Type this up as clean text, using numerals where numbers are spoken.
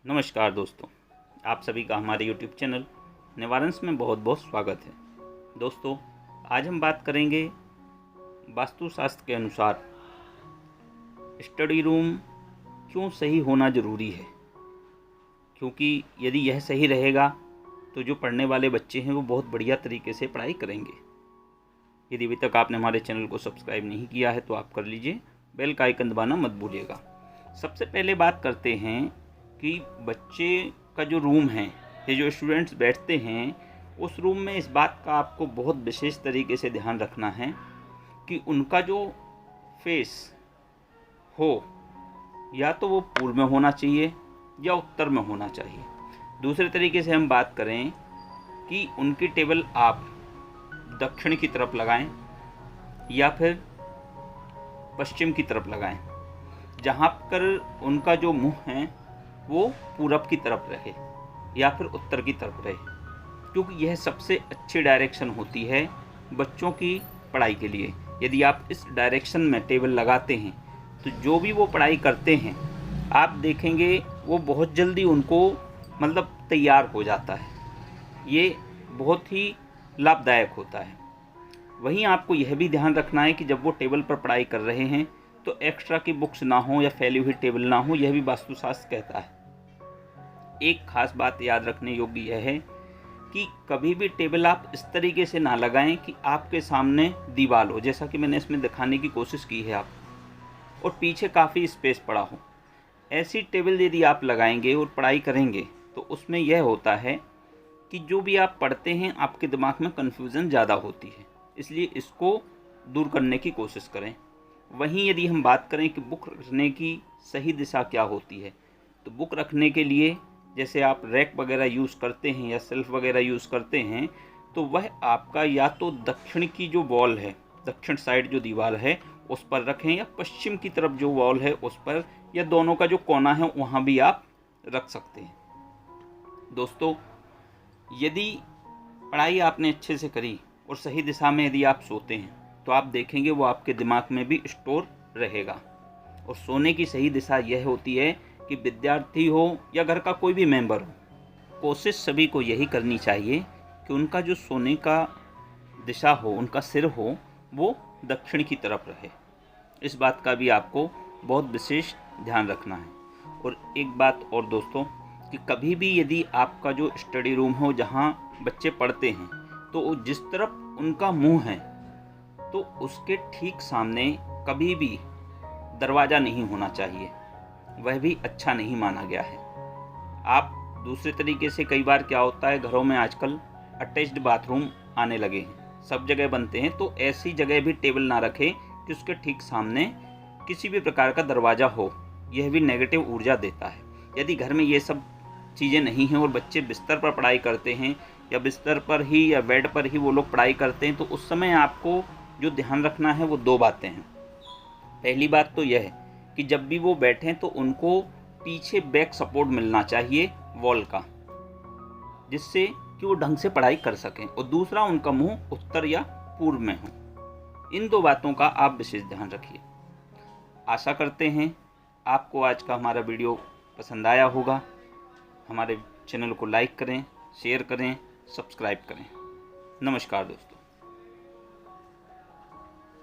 नमस्कार दोस्तों, आप सभी का हमारे YouTube चैनल निवारंस में बहुत बहुत स्वागत है। दोस्तों, आज हम बात करेंगे वास्तुशास्त्र के अनुसार स्टडी रूम क्यों सही होना ज़रूरी है। क्योंकि यदि यह सही रहेगा तो जो पढ़ने वाले बच्चे हैं वो बहुत बढ़िया तरीके से पढ़ाई करेंगे। यदि अभी तक आपने हमारे चैनल को सब्सक्राइब नहीं किया है तो आप कर लीजिए, बेल का आइकन दबाना मत भूलिएगा। सबसे पहले बात करते हैं कि बच्चे का जो रूम है, ये जो स्टूडेंट्स बैठते हैं उस रूम में इस बात का आपको बहुत विशेष तरीके से ध्यान रखना है कि उनका जो फेस हो या तो वो पूर्व में होना चाहिए या उत्तर में होना चाहिए। दूसरे तरीके से हम बात करें कि उनकी टेबल आप दक्षिण की तरफ लगाएं या फिर पश्चिम की तरफ लगाएं, जहाँ पर उनका जो मुंह है वो पूरब की तरफ रहे या फिर उत्तर की तरफ रहे, क्योंकि यह सबसे अच्छी डायरेक्शन होती है बच्चों की पढ़ाई के लिए। यदि आप इस डायरेक्शन में टेबल लगाते हैं तो जो भी वो पढ़ाई करते हैं आप देखेंगे वो बहुत जल्दी उनको तैयार हो जाता है। ये बहुत ही लाभदायक होता है। वहीं आपको यह भी ध्यान रखना है कि जब वो टेबल पर पढ़ाई कर रहे हैं तो एक्स्ट्रा की बुक्स ना हो या फैली हुई टेबल ना हो, यह भी वास्तुशास्त्र कहता है। एक खास बात याद रखने योग्य यह है कि कभी भी टेबल आप इस तरीके से ना लगाएं कि आपके सामने दीवार हो, जैसा कि मैंने इसमें दिखाने की कोशिश की है आप, और पीछे काफ़ी स्पेस पड़ा हो। ऐसी टेबल यदि आप लगाएंगे और पढ़ाई करेंगे तो उसमें यह होता है कि जो भी आप पढ़ते हैं आपके दिमाग में कन्फ्यूज़न ज़्यादा होती है, इसलिए इसको दूर करने की कोशिश करें। वहीं यदि हम बात करें कि बुक रखने की सही दिशा क्या होती है, तो बुक रखने के लिए जैसे आप रैक वगैरह यूज़ करते हैं या सेल्फ वगैरह यूज़ करते हैं, तो वह आपका या तो दक्षिण की जो वॉल है, दक्षिण साइड जो दीवार है उस पर रखें, या पश्चिम की तरफ जो वॉल है उस पर, या दोनों का जो कोना है वहाँ भी आप रख सकते हैं। दोस्तों, यदि पढ़ाई आपने अच्छे से करी और सही दिशा में यदि आप सोते हैं तो आप देखेंगे वो आपके दिमाग में भी स्टोर रहेगा। और सोने की सही दिशा यह होती है कि विद्यार्थी हो या घर का कोई भी मेंबर हो, कोशिश सभी को यही करनी चाहिए कि उनका जो सोने का दिशा हो, उनका सिर हो, वो दक्षिण की तरफ रहे। इस बात का भी आपको बहुत विशेष ध्यान रखना है। और एक बात और दोस्तों, कि कभी भी यदि आपका जो स्टडी रूम हो जहाँ बच्चे पढ़ते हैं, तो जिस तरफ उनका मुंह है तो उसके ठीक सामने कभी भी दरवाज़ा नहीं होना चाहिए, वह भी अच्छा नहीं माना गया है। आप दूसरे तरीके से, कई बार क्या होता है घरों में आजकल अटैच्ड बाथरूम आने लगे हैं, सब जगह बनते हैं, तो ऐसी जगह भी टेबल ना रखें कि उसके ठीक सामने किसी भी प्रकार का दरवाज़ा हो। यह भी नेगेटिव ऊर्जा देता है। यदि घर में ये सब चीज़ें नहीं हैं और बच्चे बिस्तर पर पढ़ाई करते हैं या बिस्तर पर ही या बेड पर ही वो लोग पढ़ाई करते हैं, तो उस समय आपको जो ध्यान रखना है वो दो बातें हैं। पहली बात तो यह है कि जब भी वो बैठें तो उनको पीछे बैक सपोर्ट मिलना चाहिए वॉल का, जिससे कि वो ढंग से पढ़ाई कर सकें। और दूसरा, उनका मुंह उत्तर या पूर्व में हो। इन दो बातों का आप विशेष ध्यान रखिए। आशा करते हैं आपको आज का हमारा वीडियो पसंद आया होगा। हमारे चैनल को लाइक करें, शेयर करें, सब्सक्राइब करें। नमस्कार दोस्तों।